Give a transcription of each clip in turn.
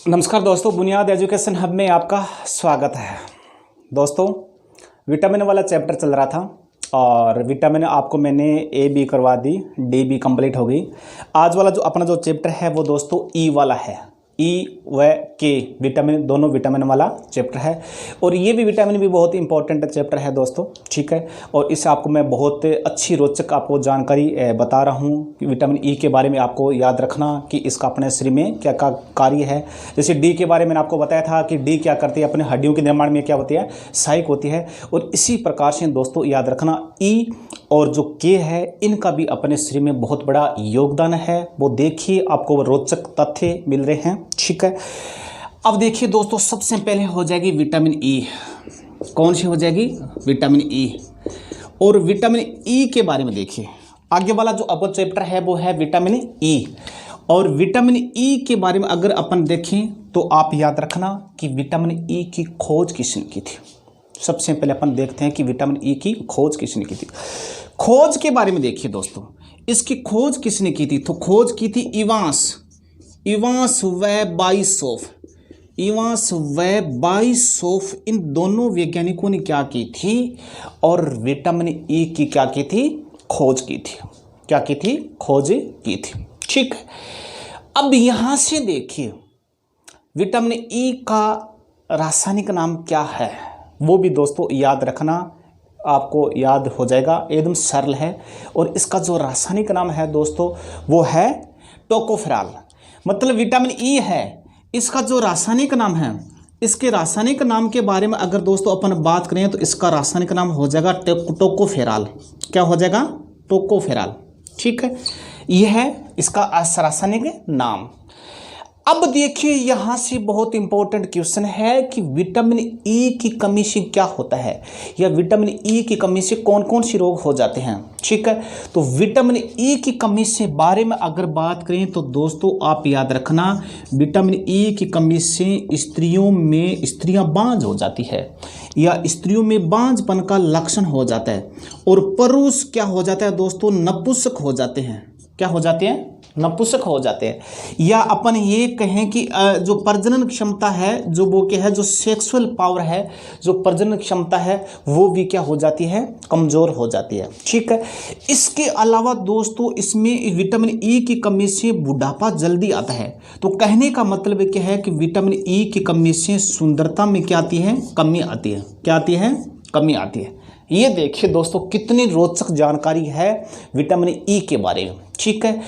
नमस्कार दोस्तों, बुनियाद एजुकेशन हब में आपका स्वागत है। दोस्तों, विटामिन वाला चैप्टर चल रहा था और विटामिन आपको मैंने ए बी करवा दी, डी बी कंप्लीट हो गई। आज वाला जो अपना जो चैप्टर है वो दोस्तों ई वाला है। ई व के विटामिन, दोनों विटामिन वाला चैप्टर है और ये भी विटामिन भी बहुत इंपॉर्टेंट चैप्टर है दोस्तों, ठीक है। और इससे आपको मैं बहुत अच्छी रोचक आपको जानकारी बता रहा हूँ कि विटामिन ई के बारे में आपको याद रखना कि इसका अपने शरीर में क्या क्या कार्य है। जैसे डी के बारे में आपको बताया था कि डी क्या करती है, अपने हड्डियों के निर्माण में क्या होती है, सहायक होती है। और इसी प्रकार से दोस्तों याद रखना ई और जो के है इनका भी अपने शरीर में बहुत बड़ा योगदान है। वो देखिए आपको रोचक तथ्य मिल रहे हैं, ठीक है। अब देखिए दोस्तों, सबसे पहले हो जाएगी विटामिन ई। कौन सी हो जाएगी? Vitamin E. और विटामिन ई के बारे में देखिए, आगे वाला जो अपन चैप्टर है वो है विटामिन ई। और विटामिन ई के बारे में अगर अपन देखें तो आप याद रखना कि विटामिन ई की खोज किसने की थी। सबसे पहले अपन देखते हैं कि विटामिन ई की खोज किसने की थी। खोज के बारे में देखिए दोस्तों, इसकी खोज किसने की थी? तो खोज की थी इवांस व बाइसोफ। इवांस व बाइसोफ, इन दोनों वैज्ञानिकों ने क्या की थी? और विटामिन ई की क्या की थी? खोज की थी। क्या की थी? खोज की थी, ठीक है। अब यहां से देखिए विटामिन ई का रासायनिक नाम क्या है, वो भी दोस्तों याद रखना, आपको याद हो जाएगा, एकदम सरल है। और इसका जो रासायनिक नाम है दोस्तों वो है टोकोफेरॉल। मतलब विटामिन ई है, इसका जो रासायनिक नाम है, इसके रासायनिक नाम के बारे में अगर दोस्तों अपन बात करें तो इसका रासायनिक नाम हो जाएगा टोकोफेरॉल। क्या हो जाएगा? टोकोफेरॉल, ठीक है। यह है इसका रासायनिक नाम। अब देखिए यहां से बहुत इंपॉर्टेंट क्वेश्चन है कि विटामिन ई की कमी से क्या होता है, या विटामिन ई की कमी से कौन कौन सी रोग हो जाते हैं, ठीक है। तो विटामिन ई की कमी से बारे में अगर बात करें तो दोस्तों आप याद रखना, विटामिन ई की कमी से स्त्रियां बांझ हो जाती है, या स्त्रियों में बांझपन का लक्षण हो जाता है। और पुरुष क्या हो जाता है दोस्तों? नपुंसक हो जाते हैं। क्या हो जाते हैं? नपुंसक हो जाते हैं। या अपन ये कहें कि जो प्रजनन क्षमता है, जो वो क्या है, जो सेक्सुअल पावर है, जो प्रजनन क्षमता है वो भी क्या हो जाती है? कमज़ोर हो जाती है, ठीक है। इसके अलावा दोस्तों इसमें विटामिन ई की कमी से बुढ़ापा जल्दी आता है। तो कहने का मतलब क्या है कि विटामिन ई की कमी से सुंदरता में क्या आती है? कमी आती है। क्या आती है? कमी आती है। ये देखिए दोस्तों कितनी रोचक जानकारी है विटामिन ई के बारे में, ठीक है।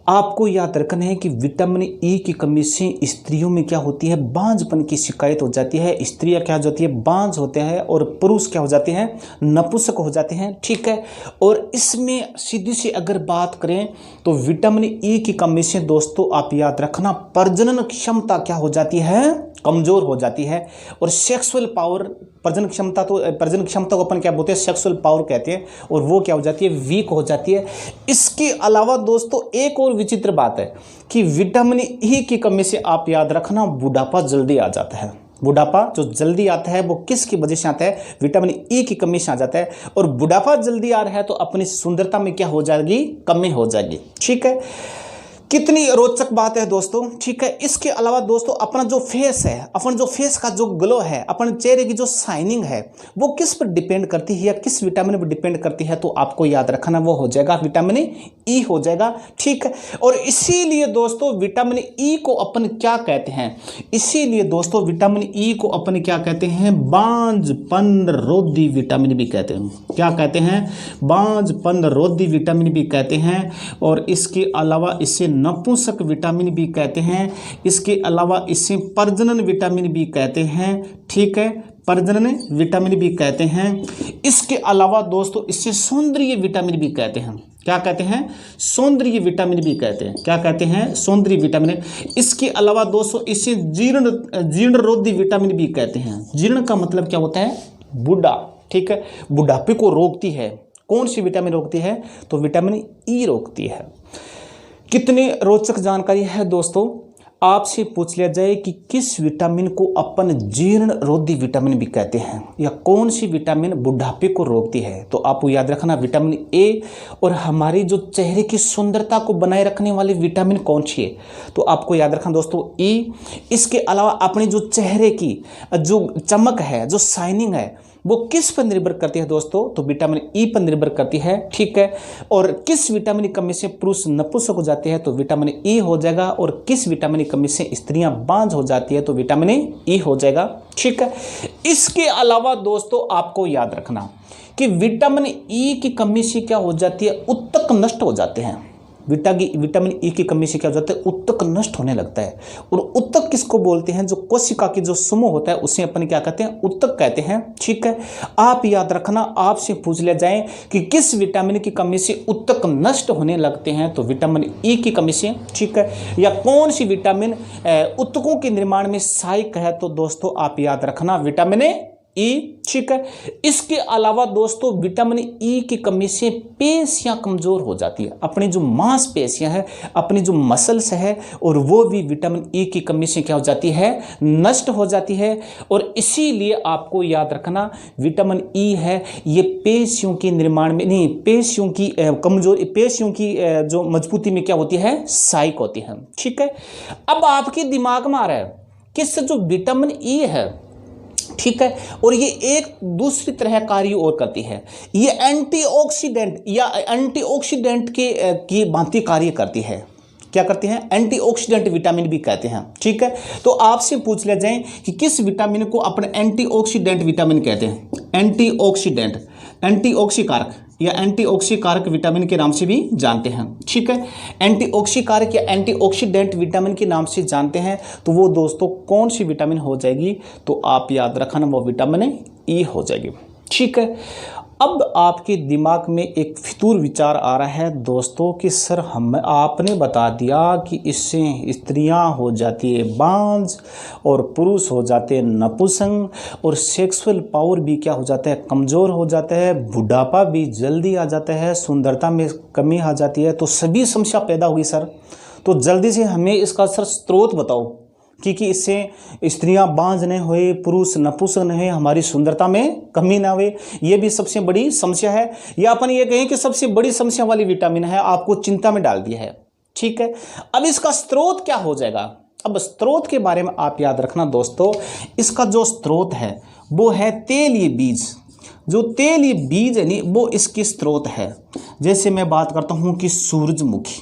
आपको याद रखना है कि विटामिन ई की कमी से स्त्रियों में क्या होती है? बांझपन की शिकायत हो जाती है। स्त्रियां क्या हो जाती है? बांझ होते हैं। और पुरुष क्या हो जाते हैं? नपुंसक हो जाते हैं, ठीक है। और इसमें सीधी सी अगर बात करें तो विटामिन ई की कमी से दोस्तों आप याद रखना, प्रजनन क्षमता क्या हो जाती है? कमज़ोर हो जाती है। और सेक्सुअल पावर, प्रजनन क्षमता को अपन क्या बोलते हैं? सेक्सुअल पावर कहते हैं। और वो क्या हो जाती है? वीक हो जाती है। इसके अलावा दोस्तों एक और विचित्र बात है कि विटामिन ई की कमी से आप याद रखना, बुढ़ापा जल्दी आ जाता है। बुढ़ापा जो जल्दी आता है वो किसकी वजह से आता है? विटामिन ई की कमी से आ जाता है। और बुढ़ापा जल्दी आ रहा है तो अपनी सुंदरता में क्या हो जाएगी? कमी हो जाएगी, ठीक है। कितनी रोचक बात है दोस्तों, ठीक है। इसके अलावा दोस्तों अपना जो फेस है, अपन जो फेस का जो ग्लो है, अपन चेहरे की जो शाइनिंग है, वो किस पर डिपेंड करती है या किस विटामिन पर डिपेंड करती है? तो आपको याद रखना वो हो जाएगा विटामिन ई हो जाएगा, ठीक है। और इसीलिए दोस्तों विटामिन ई को अपन क्या कहते हैं? इसीलिए दोस्तों विटामिन ई को अपन क्या कहते हैं? बांझपन रोधी विटामिन भी कहते हैं। क्या कहते हैं? बांझपन रोधी विटामिन भी कहते हैं। और इसके अलावा इसे नपुंसक विटामिन भी कहते हैं। इसके अलावा इसे प्रजनन विटामिन भी कहते हैं, ठीक है। प्रजनन विटामिन भी कहते हैं। इसके अलावा दोस्तों इसे सौंदर्य विटामिन भी कहते हैं। क्या कहते हैं? सौंदर्य विटामिन भी कहते हैं। क्या कहते हैं? सौंदर्य विटामिन। इसके अलावा दोस्तों इसे जीर्णरोधी विटामिन भी कहते हैं। जीर्ण का मतलब क्या होता है? बूढ़ा, ठीक है। बुढ़ापे को रोकती है। कौन सी विटामिन रोकती है? तो विटामिन ई रोकती है। कितनी रोचक जानकारी है दोस्तों। आपसे पूछ लिया जाए कि किस विटामिन को अपन जीर्ण रोधी विटामिन भी कहते हैं, या कौन सी विटामिन बुढ़ापे को रोकती है, तो आपको याद रखना विटामिन ए। और हमारी जो चेहरे की सुंदरता को बनाए रखने वाली विटामिन कौन सी है, तो आपको याद रखना दोस्तों ई। इसके अलावा अपने जो चेहरे की जो चमक है, जो शाइनिंग है, वो किस पर निर्भर करती है दोस्तों, तो विटामिन ई पर निर्भर करती है। ठीक है, और किस विटामिन की कमी से पुरुष नपुंसक हो जाते हैं, तो विटामिन ई हो जाएगा। और किस विटामिन की कमी से स्त्रियां बांझ हो जाती है, तो विटामिन ई हो जाएगा। ठीक है, इसके अलावा दोस्तों आपको याद रखना कि विटामिन ई की कमी से क्या हो जाती है, उत्तक नष्ट हो जाते हैं। विटामिन ई की कमी से क्या हो जाता है, उत्तक नष्ट होने लगता है। और उत्तक किसको बोलते हैं, जो कोशिका की जो समूह होता है उसे अपन क्या कहते हैं, उत्तक कहते हैं। ठीक है, आप याद रखना, आपसे पूछ लिया जाए कि किस विटामिन की कमी से उत्तक नष्ट होने लगते हैं, तो विटामिन ई की कमी से। ठीक है, या कौन सी विटामिन उत्तकों के निर्माण में सहायक है, तो दोस्तों आप याद रखना विटामिन ई। ठीक है, इसके अलावा दोस्तों विटामिन ई की कमी से पेशियां कमजोर हो जाती है। अपनी जो मांसपेशियां हैं, अपनी जो मसल्स है, और वो भी विटामिन ई की कमी से क्या हो जाती है, नष्ट हो जाती है। और इसीलिए आपको याद रखना विटामिन ई है ये पेशियों के निर्माण में नहीं, पेशियों की कमजोरी, पेशियों की जो मजबूती में क्या होती है, सहायक होती है। ठीक है, अब आपके दिमाग में आ रहा है कि इससे जो विटामिन ई है, ठीक है, और ये एक दूसरी तरह कार्य और करती है, ये एंटीऑक्सीडेंट या एंटीऑक्सीडेंट की भांति कार्य करती है। क्या करती हैं, एंटीऑक्सीडेंट विटामिन भी कहते हैं। ठीक है, तो आपसे पूछ लिया जाए कि किस विटामिन को अपन एंटीऑक्सीडेंट विटामिन कहते हैं, एंटीऑक्सीडेंट, एंटीऑक्सीकारक या एंटीऑक्सीकारक विटामिन के नाम से भी जानते हैं। ठीक है, एंटीऑक्सीकारक या एंटीऑक्सीडेंट विटामिन के नाम से जानते हैं, तो वो दोस्तों कौन सी विटामिन हो जाएगी, तो आप याद रखना वो विटामिन ई हो जाएगी। ठीक है, अब आपके दिमाग में एक फितूर विचार आ रहा है दोस्तों कि सर आपने बता दिया कि इससे स्त्रियां हो जाती है बांझ और पुरुष हो जाते हैं नपुंसक, और सेक्सुअल पावर भी क्या हो जाता है, कमज़ोर हो जाता है, बुढ़ापा भी जल्दी आ जाता है, सुंदरता में कमी आ जाती है, तो सभी समस्या पैदा हुई सर। तो जल्दी से हमें इसका सर स्रोत बताओ कि इससे स्त्रियां बांझ नहीं हुए, पुरुष नपुंसक नहीं हुए, हमारी सुंदरता में कमी ना हुए, ये भी सबसे बड़ी समस्या है, या अपन ये कहें कि सबसे बड़ी समस्या वाली विटामिन है, आपको चिंता में डाल दिया है। ठीक है, अब इसका स्रोत क्या हो जाएगा, अब स्रोत के बारे में आप याद रखना दोस्तों, इसका जो स्रोत है वो है तेलीय बीज। जो तेलीय बीज है नहीं, वो इसकी स्रोत है। जैसे मैं बात करता हूँ कि सूरजमुखी,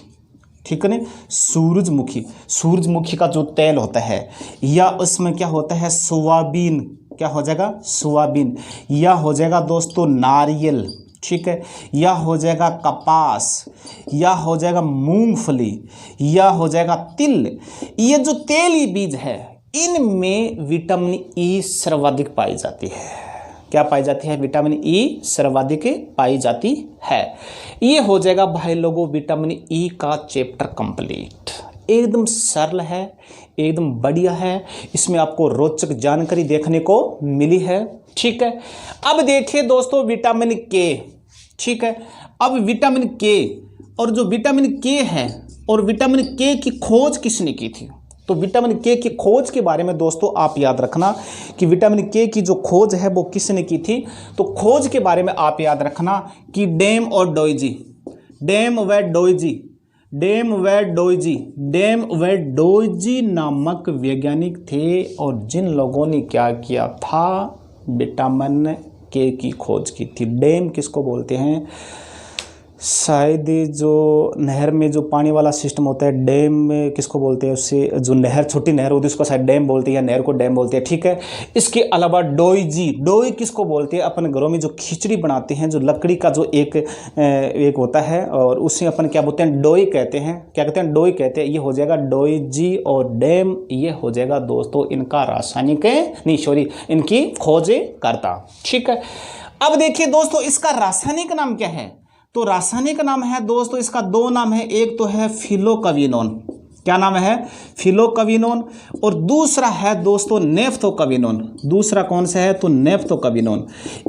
ठीक है ना, सूरजमुखी का जो तेल होता है, या उसमें क्या होता है सोयाबीन, क्या हो जाएगा सोयाबीन, या हो जाएगा दोस्तों नारियल, ठीक है, या हो जाएगा कपास, या हो जाएगा मूंगफली, या हो जाएगा तिल। ये जो तेली बीज है इनमें विटामिन ई सर्वाधिक पाई जाती है। क्या पाई जाती है, विटामिन ई सर्वाधिक पाई जाती है। ये हो जाएगा भाई लोगों विटामिन ई का चैप्टर कंप्लीट। एकदम सरल है, एकदम बढ़िया है, इसमें आपको रोचक जानकारी देखने को मिली है। ठीक है, अब देखिए दोस्तों विटामिन के, ठीक है, अब विटामिन के, और जो विटामिन के है, और विटामिन के की खोज किसने की थी, तो विटामिन के की खोज के बारे में दोस्तों आप याद रखना कि विटामिन के की जो खोज है वो किसने की थी, तो खोज के बारे में आप याद रखना कि डेम और डोइजी, डेम व डोइजी नामक वैज्ञानिक थे, और जिन लोगों ने क्या किया था, विटामिन के की खोज की थी। डेम किसको बोलते हैं, शायद जो नहर में जो पानी वाला सिस्टम होता है, डैम में किसको बोलते हैं, उससे जो नहर, छोटी नहर होती है उसको शायद डैम बोलते हैं, या नहर को डैम बोलते हैं। ठीक है, इसके अलावा डोई किसको बोलते हैं, अपन घरों में जो खिचड़ी बनाते हैं, जो लकड़ी का जो एक होता है, और उसे अपन क्या बोलते हैं, डोई कहते हैं। क्या कहते हैं, डोई कहते हैं। ये हो जाएगा डोईजी, और डैम ये हो जाएगा दोस्तों इनका रासायनिक नहीं, सॉरी, इनकी खोज करता। ठीक है, अब देखिए दोस्तों इसका रासायनिक नाम क्या है, तो रासायनिक नाम है दोस्तों, इसका दो नाम है, एक तो है फिलोक्विनोन, क्या नाम है, फिलोक्विनोन, और दूसरा है दोस्तों नेफ्थोक्विनोन। दूसरा कौन सा है, तो नेफ्थोक्विनोन।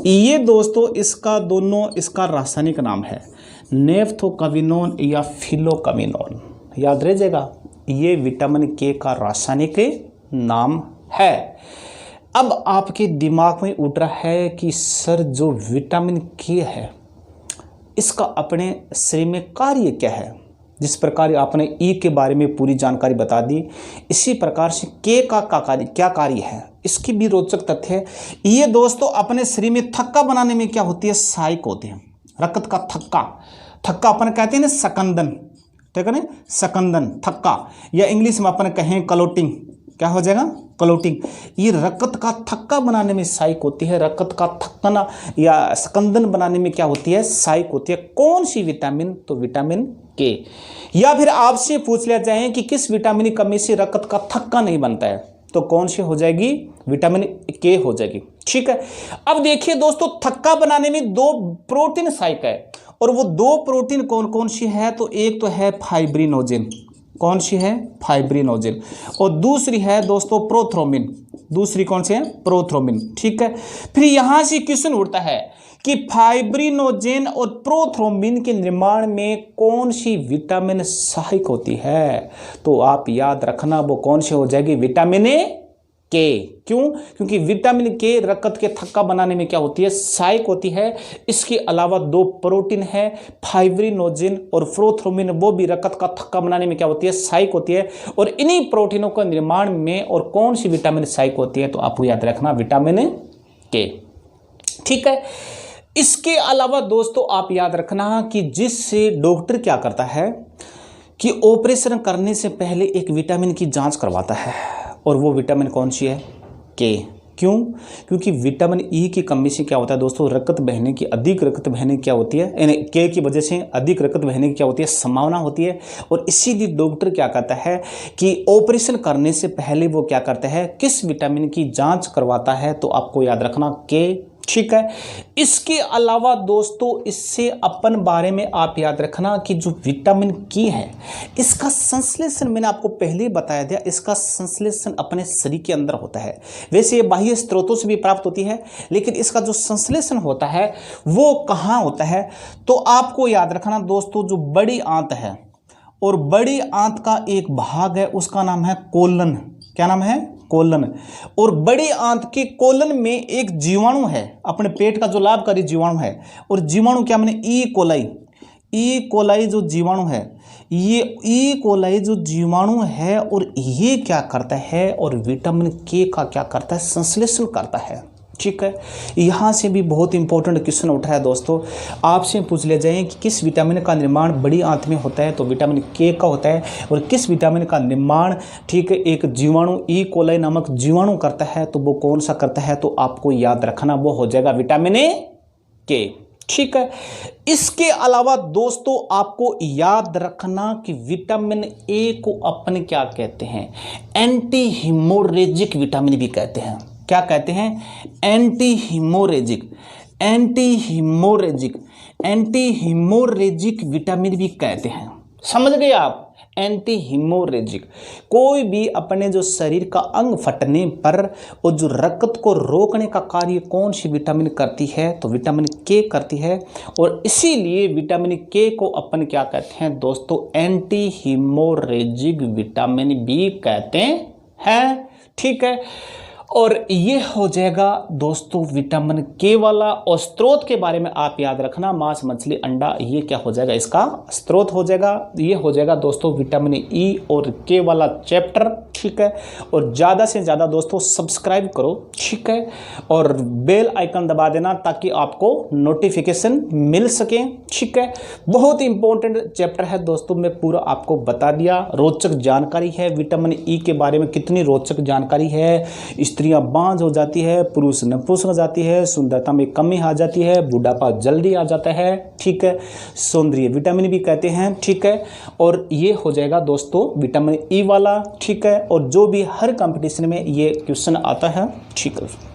ये दोस्तों इसका दोनों इसका रासायनिक नाम है, नेफ्थोक्विनोन या फिलोक्विनोन, याद रह जाएगा। ये विटामिन के का रासायनिक नाम है। अब आपके दिमाग में उठ रहा है कि सर जो विटामिन के है इसका अपने शरीर में कार्य क्या है। जिस प्रकार आपने ई के बारे में पूरी जानकारी बता दी, इसी प्रकार से के का क्या कार्य है इसकी भी रोचक तथ्य है। ये दोस्तों अपने शरीर में थक्का बनाने में क्या होती है, सहायक होती है। रक्त का थक्का अपन कहते हैं ना सकंदन, ठीक है ना, सकंदन थक्का, या इंग्लिश में अपन कहें क्लोटिंग, क्या हो जाएगा क्लोटिंग। ये रक्त का थक्का बनाने में सहायक होती है। रक्त का थक्कना या सकंदन बनाने में क्या होती है, सहायक होती है। कौन सी विटामिन, तो विटामिन के। या फिर आपसे पूछ लिया जाए कि किस विटामिन की कमी से रक्त का थक्का नहीं बनता है, तो कौन सी हो जाएगी, विटामिन के हो जाएगी। ठीक है, अब देखिए दोस्तों थक्का बनाने में 2 प्रोटीन सहायक है, और वो 2 प्रोटीन कौन कौन सी है, तो एक तो है फाइब्रिनोजेन, कौन सी है, फाइब्रिनोजेन, और दूसरी है दोस्तों प्रोथ्रोमिन, दूसरी कौन सी है, प्रोथ्रोमिन। ठीक है, फिर यहां से क्वेश्चन उठता है कि फाइब्रिनोजेन और प्रोथ्रोमिन के निर्माण में कौन सी विटामिन सहायक होती है, तो आप याद रखना वो कौन सी हो जाएगी, विटामिन के। क्यों, क्योंकि विटामिन के रक्त के थक्का बनाने में क्या होती है, सहायक होती है। इसके अलावा 2 प्रोटीन है, फाइब्रिनोजेन और प्रोथ्रोमिन, वो भी रक्त का थक्का बनाने में क्या होती है, सहायक होती है। और इन्हीं प्रोटीनों का निर्माण में और कौन सी विटामिन सहायक होती है, तो आपको याद रखना विटामिन के। ठीक है, इसके अलावा दोस्तों आप याद रखना कि जिससे डॉक्टर क्या करता है कि ऑपरेशन करने से पहले एक विटामिन की जांच करवाता है, और वो विटामिन कौन सी है, के। क्यों, क्योंकि विटामिन ई की कमी से क्या होता है दोस्तों, रक्त बहने की, अधिक रक्त बहने की क्या होती है, यानी के की वजह से अधिक रक्त बहने की क्या होती है, संभावना होती है। और इसीलिए डॉक्टर क्या कहता है कि ऑपरेशन करने से पहले वो क्या करता है, किस विटामिन की जांच करवाता है, तो आपको याद रखना के। ठीक है, इसके अलावा दोस्तों इससे अपन बारे में आप याद रखना कि जो विटामिन के है इसका संश्लेषण मैंने आपको पहले ही बताया दिया, इसका संश्लेषण अपने शरीर के अंदर होता है। वैसे ये बाह्य स्रोतों से भी प्राप्त होती है, लेकिन इसका जो संश्लेषण होता है वो कहाँ होता है, तो आपको याद रखना दोस्तों जो बड़ी आंत है, और बड़ी आंत का एक भाग है उसका नाम है कोलन। क्या नाम है, कोलन। और बड़ी आंत के कोलन में एक जीवाणु है, अपने पेट का जो लाभकारी जीवाणु है, और जीवाणु क्या मैंने ई कोलाई जो जीवाणु है, ये ई कोलाई जो जीवाणु है, और ये क्या करता है, और विटामिन के का क्या करता है, संश्लेषण करता है। ठीक है, यहाँ से भी बहुत इंपॉर्टेंट क्वेश्चन उठा है दोस्तों। आपसे पूछ लिया जाए कि किस विटामिन का निर्माण बड़ी आंत में होता है, तो विटामिन के का होता है। और किस विटामिन का निर्माण, ठीक है, एक जीवाणु ई कोलाई नामक जीवाणु करता है, तो वो कौन सा करता है, तो आपको याद रखना वो हो जाएगा विटामिन के। ठीक है, इसके अलावा दोस्तों आपको याद रखना कि विटामिन ए को अपन क्या कहते हैं, एंटी हीमोरेजिक विटामिन भी कहते हैं। क्या कहते हैं, एंटी हीमोरेजिक विटामिन भी कहते हैं। समझ गए आप, एंटी हीमोरेजिक। कोई भी अपने जो शरीर का अंग फटने पर और जो रक्त को रोकने का कार्य कौन सी विटामिन करती है, तो विटामिन के करती है। और इसीलिए विटामिन के को अपन क्या कहते हैं दोस्तों, एंटी हीमोरेजिक विटामिन भी कहते हैं। ठीक है, और ये हो जाएगा दोस्तों विटामिन के वाला। और स्रोत के बारे में आप याद रखना, मांस मछली अंडा, ये क्या हो जाएगा, इसका स्रोत हो जाएगा। ये हो जाएगा दोस्तों विटामिन ई और के वाला चैप्टर। ठीक है, और ज़्यादा से ज़्यादा दोस्तों सब्सक्राइब करो। ठीक है, और बेल आइकन दबा देना ताकि आपको नोटिफिकेशन मिल सके। ठीक है, बहुत इंपॉर्टेंट चैप्टर है दोस्तों, मैं पूरा आपको बता दिया। रोचक जानकारी है विटामिन ई के बारे में, कितनी रोचक जानकारी है। स्त्रियां बांझ हो जाती है, पुरुष नपुंसक हो जाती है, सुंदरता में कमी आ जाती है, बुढ़ापा जल्दी आ जाता है। ठीक है, सौंदर्य विटामिन भी कहते हैं। ठीक है, और ये हो जाएगा दोस्तों विटामिन ई वाला। ठीक है, और जो भी हर कंपटीशन में ये क्वेश्चन आता है। ठीक है।